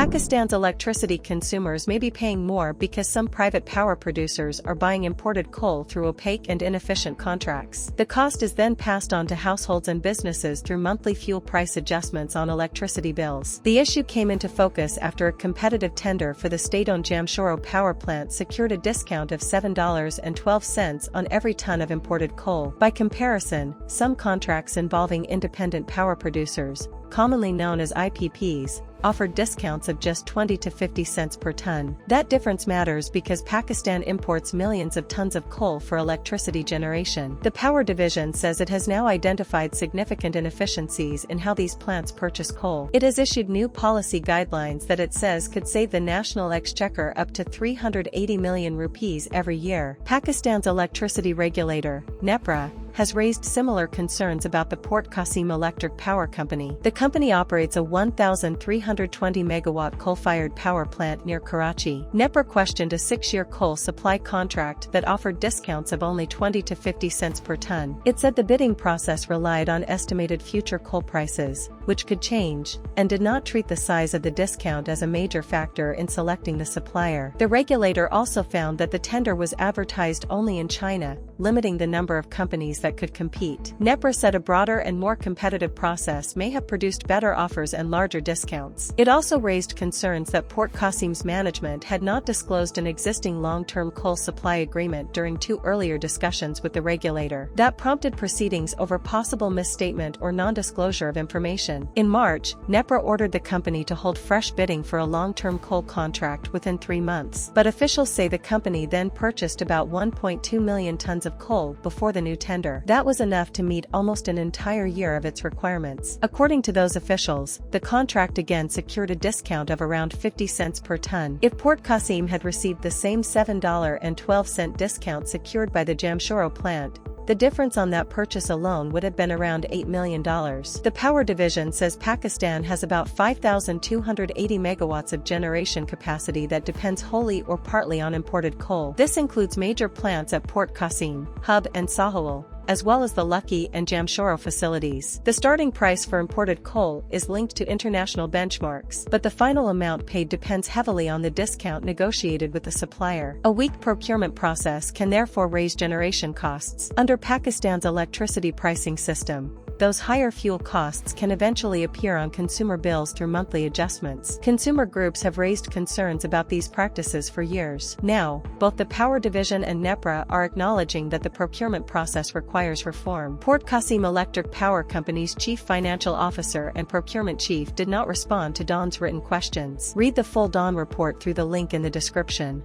Pakistan's electricity consumers may be paying more because some private power producers are buying imported coal through opaque and inefficient contracts. The cost is then passed on to households and businesses through monthly fuel price adjustments on electricity bills. The issue came into focus after a competitive tender for the state-owned Jamshoro power plant secured a discount of $7.12 on every ton of imported coal. By comparison, some contracts involving independent power producers, commonly known as IPPs, offered discounts of just 20 to 50 cents per ton. That difference matters because Pakistan imports millions of tons of coal for electricity generation. The power division says it has now identified significant inefficiencies in how these plants purchase coal. It has issued new policy guidelines that it says could save the national exchequer up to 380 million rupees every year. Pakistan's electricity regulator, NEPRA, has raised similar concerns about the Port Qasim Electric Power Company. The company operates a 1,320-megawatt coal-fired power plant near Karachi. NEPRA questioned a 6-year coal supply contract that offered discounts of only 20 to 50 cents per ton. It said the bidding process relied on estimated future coal prices, which could change, and did not treat the size of the discount as a major factor in selecting the supplier. The regulator also found that the tender was advertised only in China, limiting the number of companies that could compete. NEPRA said a broader and more competitive process may have produced better offers and larger discounts. It also raised concerns that Port Qasim's management had not disclosed an existing long-term coal supply agreement during 2 earlier discussions with the regulator. That prompted proceedings over possible misstatement or non-disclosure of information. In March, NEPRA ordered the company to hold fresh bidding for a long-term coal contract within 3 months, but officials say the company then purchased about 1.2 million tons of coal before the new tender. That was enough to meet almost an entire year of its requirements. According to those officials, the contract again secured a discount of around 50 cents per ton. If Port Qasim had received the same $7.12 discount secured by the Jamshoro plant, the difference on that purchase alone would have been around $8 million. The power division says Pakistan has about 5,280 megawatts of generation capacity that depends wholly or partly on imported coal. This includes major plants at Port Qasim, Hub and Sahawal, as well as the Lucky and Jamshoro facilities. The starting price for imported coal is linked to international benchmarks, but the final amount paid depends heavily on the discount negotiated with the supplier. A weak procurement process can therefore raise generation costs. Under Pakistan's electricity pricing system, those higher fuel costs can eventually appear on consumer bills through monthly adjustments. Consumer groups have raised concerns about these practices for years. Now, both the Power Division and NEPRA are acknowledging that the procurement process requires reform. Port Qasim Electric Power Company's chief financial officer and procurement chief did not respond to Dawn's written questions. Read the full Dawn report through the link in the description.